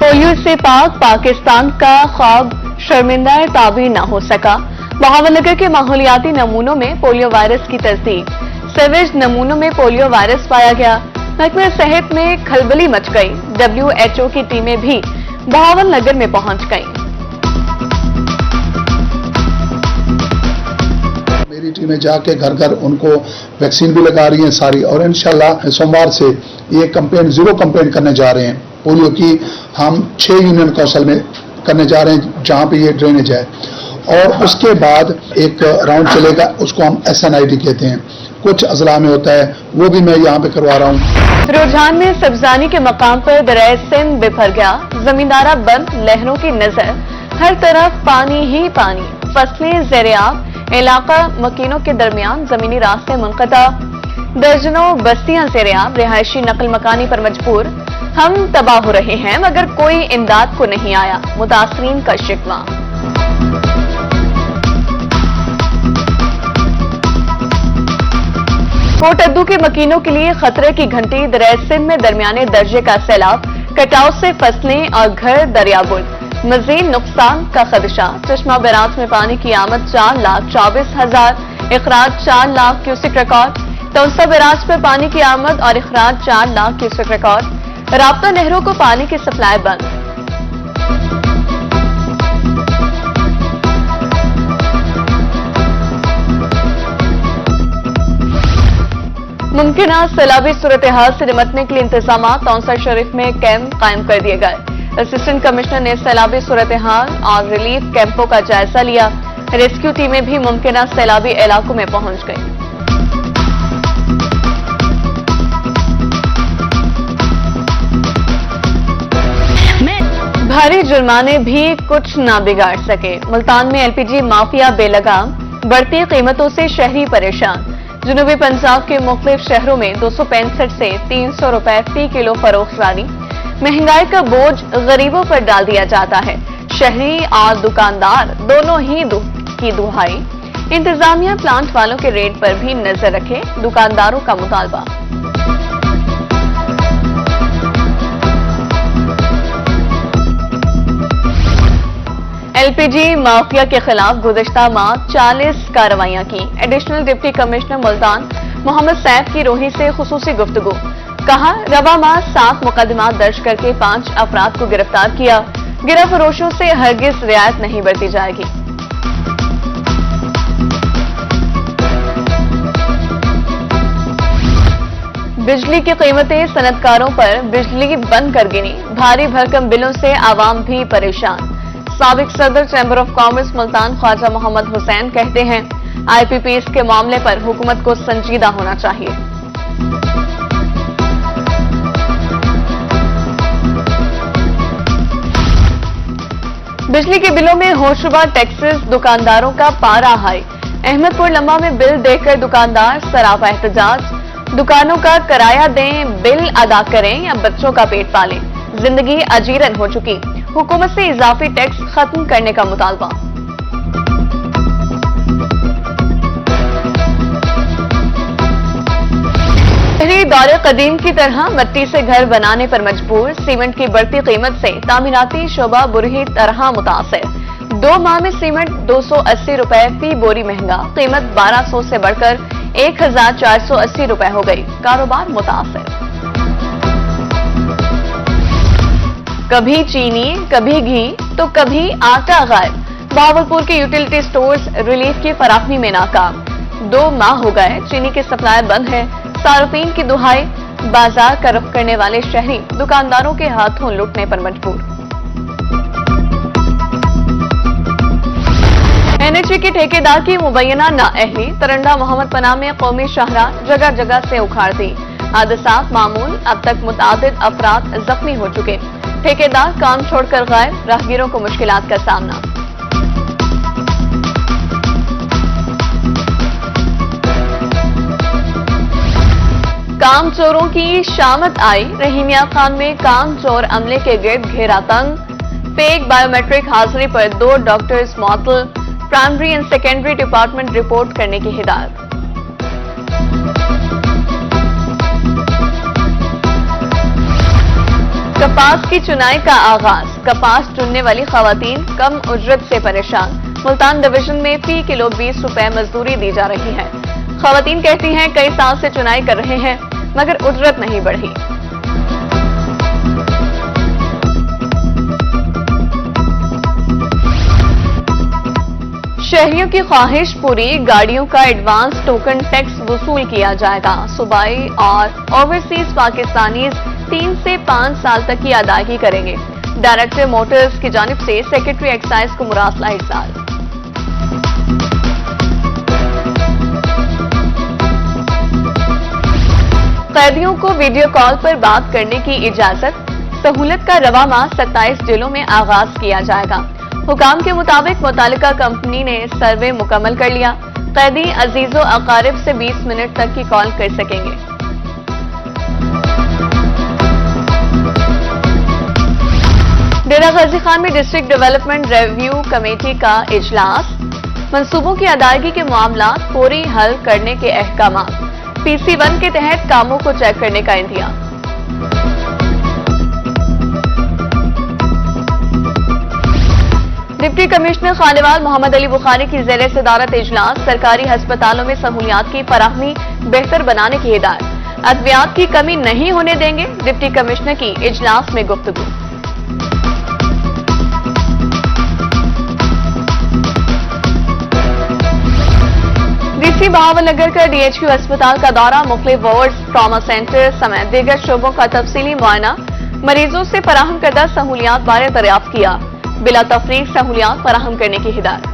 Polio से पाकिस्तान का ख्वाब शर्मिंदा ताबीर न हो सका। बहावलनगर के माहौलियाती नमूनों में पोलियो वायरस की तस्दीक। सीवेज नमूनों में पोलियो वायरस पाया गया। महकमे सेहत में खलबली मच गई। WHO की टीमें भी बहावलनगर में पहुंच गईं। मेरी टीमें जाके घर घर उनको वैक्सीन भी लगा रही हैं सारी, और इंशाल्लाह सोमवार से ये कैंपेन जीरो कैंपेन करने जा रहे हैं पोलियो की। हम 6 यूनियन काउंसिल में करने जा रहे हैं जहां पे ये ड्रेनेज है, और उसके बाद एक राउंड चलेगा, उसको हम SNID कहते हैं। कुछ अजला में होता है, वो भी मैं यहाँ पे करवा रहा हूँ। रुझान में सब्जानी के मकाम पर दरिया सिंध बिफर गया। जमींदारा बंद, लहरों की नजर, हर तरफ पानी ही पानी। फसलें ज़ेर-ए-आब, इलाका मकीनों के दरमियान जमीनी रास्ते मुनक़ता। दर्जनों बस्तियां ज़ेर-ए-आब, रिहायशी नकल मकानी पर मजबूर। हम तबाह हो रहे हैं मगर कोई इमदाद को नहीं आया, मुतासरीन का शिकवा। कोट अद्दू के मकीनों के लिए खतरे की घंटी। दरिया सिंध में दरमियाने दर्जे का सैलाब, कटाव से फसलें और घर दरियाबुर्द। मजीद नुकसान का खदशा। चश्मा बैराज में पानी की आमद 4,24,000, इखराज 4 lakh cusec record. Taunsa barrage पर पानी की आमद और इखराज 4 लाख क्यूसेक रिकॉर्ड। राब्ता नहरों को पानी की सप्लाई बंद। मुमकिन सैलाबी सूरत हाल से निपटने के लिए इंतजाम। तौसा शरीफ में कैंप कायम कर दिए गए। असिस्टेंट कमिश्नर ने सैलाबी सूरत हाल और रिलीफ कैंपों का जायजा लिया। रेस्क्यू टीमें भी मुमकिन सैलाबी इलाकों में पहुंच गई। भारी जुर्माने भी कुछ ना बिगाड़ सके। मुल्तान में LPG माफिया बेलगाम, बढ़ती कीमतों से शहरी परेशान। जनूबी पंजाब के मुख्तलिफ शहरों में 265 से 300 रुपए फी किलो फरोख्त जारी। महंगाई का बोझ गरीबों पर डाल दिया जाता है। शहरी और दुकानदार दोनों ही की दुहाई। इंतजामिया प्लांट वालों के रेट पर भी नजर रखे, दुकानदारों का मुतालबा। LPG माफिया के खिलाफ गुज़िश्ता माह 40 कार्रवाइयां की। Additional deputy commissioner Multan Mohammad Saif की रोही से खुसूसी गुफ्तगू। कहा, रवा माह 7 मुकदमा दर्ज करके 5 अफराद को गिरफ्तार किया। गिरफ्त फरोशों से हरगिज रियायत नहीं बरती जाएगी। बिजली की कीमतें, सनतकारों पर बिजली बंद कर गिनी। भारी भरकम बिलों से आवाम भी परेशान। साबिक सदर chamber of commerce Multan Khwaja Mohammad Hussain कहते हैं, IPPs के मामले पर हुकूमत को संजीदा होना चाहिए। बिजली के बिलों में होशरुबा टैक्सेस, दुकानदारों का पारा हाई। अहमदपुर लम्बा में बिल देकर दुकानदार सरापा एहतजाज। दुकानों का किराया दें, बिल अदा करें या बच्चों का पेट पालें। जिंदगी अजीरन हो चुकी। हुकूमत से इजाफी टैक्स खत्म करने का मुतालबा। शहरी दौरे कदीम की तरह मिट्टी से घर बनाने पर मजबूर। सीमेंट की बढ़ती कीमत से तामीराती शोबा बुरी तरह मुतासिर। 2 माह में सीमेंट 280 रुपए फी बोरी महंगा। कीमत 1200 से बढ़कर 1480 रुपए हो गई। कारोबार मुतासिर। कभी चीनी, कभी घी तो कभी आटा गायब। बहावलपुर के यूटिलिटी स्टोर्स रिलीफ की फराहमी में नाकाम। 2 माह हो गए, चीनी की सप्लाई बंद है। सार्फिन की दुहाई। बाजार का रुख करने वाले शहरी दुकानदारों के हाथों लुटने पर मजबूर। NHA के ठेकेदार की मुबैना नाअहली। तरंडा मोहम्मद पनाह में कौमी शाहरा जगह जगह से उखाड़ दी। हादसात मामूल, अब तक मुतादिद अफराद जख्मी हो चुके। ठेकेदार काम छोड़कर गायब, राहगीरों को मुश्किलात का सामना। काम चोरों की शामत आई। रहीमिया खान में काम चोर अमले के गिर्द घेरा तंग। फेक बायोमेट्रिक हाजिरी पर 2 डॉक्टर्स मअतल। Primary and secondary department report करने की हिदायत। कपास की चुनाई का आगाज। कपास चुनने वाली खवातीन कम उजरत से परेशान। मुल्तान डिवीजन में फी किलो 20 रुपए मजदूरी दी जा रही है। खवातीन कहती हैं कई साल से चुनाई कर रहे हैं मगर उजरत नहीं बढ़ी। शहरियों की ख्वाहिश पूरी, गाड़ियों का एडवांस टोकन टैक्स वसूल किया जाएगा। सूबाई और ओवरसीज पाकिस्तानी 3 से 5 साल तक की अदायगी करेंगे। डायरेक्टर मोटर्स की जानिब से सेक्रेटरी एक्साइज को मुरासला इरसाल। कैदियों को वीडियो कॉल पर बात करने की इजाजत। सहूलत का रवा माह 27 जिलों में आगाज किया जाएगा। हुकाम के मुताबिक मुतालिका कंपनी ने सर्वे मुकम्मल कर लिया। कैदी अजीजो अकारिब से 20 मिनट तक की कॉल कर सकेंगे। डेरा गाजी खान में डिस्ट्रिक्ट डेवलपमेंट रिव्यू कमेटी का इजलास। मंसूबों की अदायगी के मामला फौरी हल करने के अहकाम। PC1 के तहत कामों को चेक करने का इंतजाम। डिप्टी कमिश्नर खानेवाल मोहम्मद अली बुखारी की ज़ेरे सदारत इजलास। सरकारी अस्पतालों में सहूलियात की फराहमी बेहतर बनाने की हिदायत। अद्वियात की कमी नहीं होने देंगे, डिप्टी कमिश्नर की इजलास में गुफ्तगू। DC बहावलनगर का DHQ अस्पताल का दौरा। मुख्तलिफ वार्ड्स, ट्रॉमा सेंटर समेत दीगर शोबों का तफसीली मुआयना। मरीजों से फराहम करदा सहूलियात बारे दरियाफ्त किया। बिला तफरीक सहूलियात फराहम करने की हिदायत।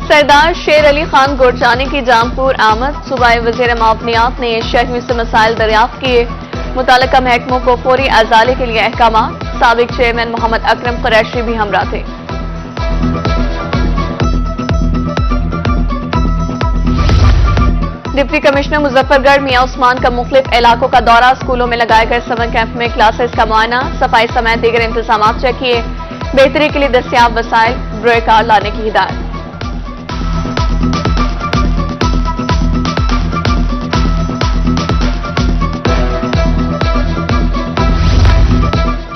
सरदार शेर अली खान गोरचानी की जामपुर आमद। सूबाई वज़ीर मावनियात ने शहरियों से मसाइल दरियाफ्त किए। मुतालिका महकमों को फौरी अजाले के लिए अहकाम। साबिक चेयरमैन मोहम्मद अकरम कुरैशी भी हमरा थे। डिप्टी कमिश्नर मुजफ्फरगढ़ मियां उस्मान का मुख्तलिफ इलाकों का दौरा। स्कूलों में लगाए गए समर कैंप में क्लासेस का मुआयना। सफाई समेत दीगर इंतजाम चेक किए। बेहतरी के लिए दस्तियाब वसाइल ब्रोए कार्ड लाने की हिदायत।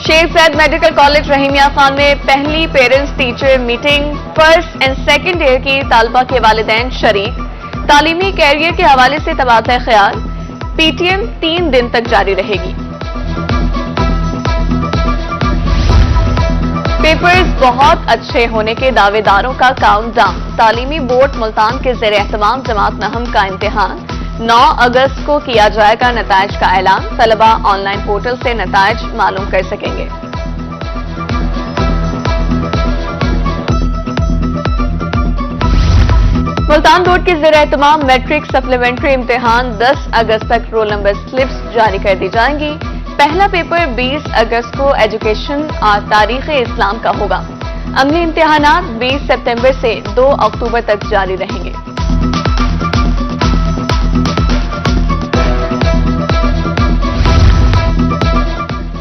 शेर सैद मेडिकल कॉलेज रहीमिया खान में पहली parents teacher meeting. First and second year की तालबा के वालिदैन शरीक। तालीमी कैरियर के हवाले से तबादला ख्याल। PTM 3 दिन तक जारी रहेगी। पेपर्स बहुत अच्छे होने के दावेदारों का काउंटडाउन। तालीमी बोर्ड मुल्तान के ज़ेर एहतमाम जमात नहम का इम्तिहान 9 अगस्त को किया जाएगा। नताइज का ऐलान। तलबा ऑनलाइन पोर्टल से नताइज मालूम कर सकेंगे। मुल्तान बोर्ड के ज़ेर एहतमाम मैट्रिक सप्लीमेंट्री इम्तिहान 10 अगस्त तक रोल नंबर स्लिप्स जारी कर दी जाएंगी। पहला पेपर 20 अगस्त को एजुकेशन और तारीख इस्लाम का होगा। अमली इम्तिहानात 20 सितंबर से 2 अक्टूबर तक जारी रहेंगे।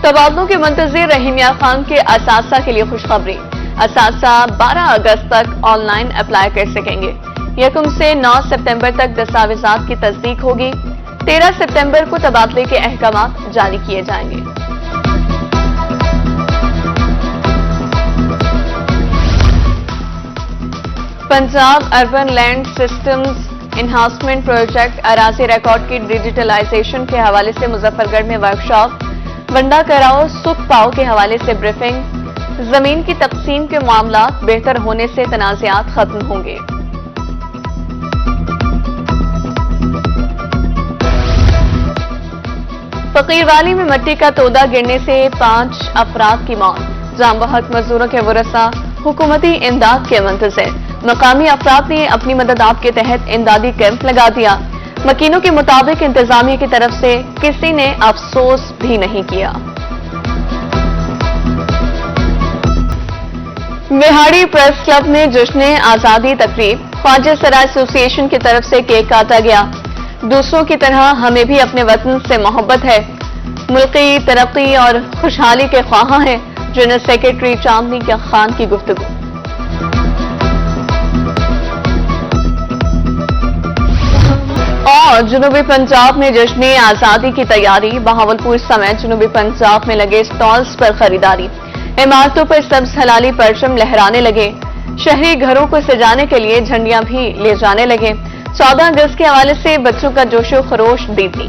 तबादलों के मुंतज़िर रहीमिया खान के असासा के लिए खुशखबरी। असासा 12 अगस्त तक ऑनलाइन अप्लाई कर सकेंगे। यकम से 9 सितंबर तक दस्तावेजात की तस्दीक होगी। 13 सितंबर को तबादले के अहकाम जारी किए जाएंगे। Punjab urban land systems enhancement project अराजी रिकॉर्ड की डिजिटलाइजेशन के हवाले से मुजफ्फरगढ़ में वर्कशॉप। वंडा कराओ सुख पाओ के हवाले से ब्रीफिंग। जमीन की तकसीम के मामला बेहतर होने से तनाज़ात खत्म होंगे। फकीरवाली में मिट्टी का तोदा गिरने से 5 अफराद की मौत। जाम बहक मजदूरों के वरसा हुकूमती इमदाद के मुंतज़िर। मकामी अफराद ने अपनी मदद आप के तहत इमदादी कैंप लगा दिया। मकीनों के मुताबिक इंतजामिया की तरफ से किसी ने अफसोस भी नहीं किया। मेहाड़ी प्रेस क्लब में जश्न आजादी तकरीब। ख्वाजा सराय एसोसिएशन की तरफ से केक काटा गया। दूसरों की तरह हमें भी अपने वतन से मोहब्बत है। मुल्की तरक्की और खुशहाली के ख्वाहां हैं। जनरल सेक्रेटरी चांदनी खान की गुफ्तगू। और जनूबी पंजाब में जश्न आजादी की तैयारी। बहावलपुर समेत जनूबी पंजाब में लगे स्टॉल्स पर खरीदारी। इमारतों पर सब्ज हलाली परचम लहराने लगे। शहरी घरों को सजाने के लिए झंडियां भी ले जाने लगे। 14 अगस्त के हवाले से बच्चों का जोशो खरोश दी थी।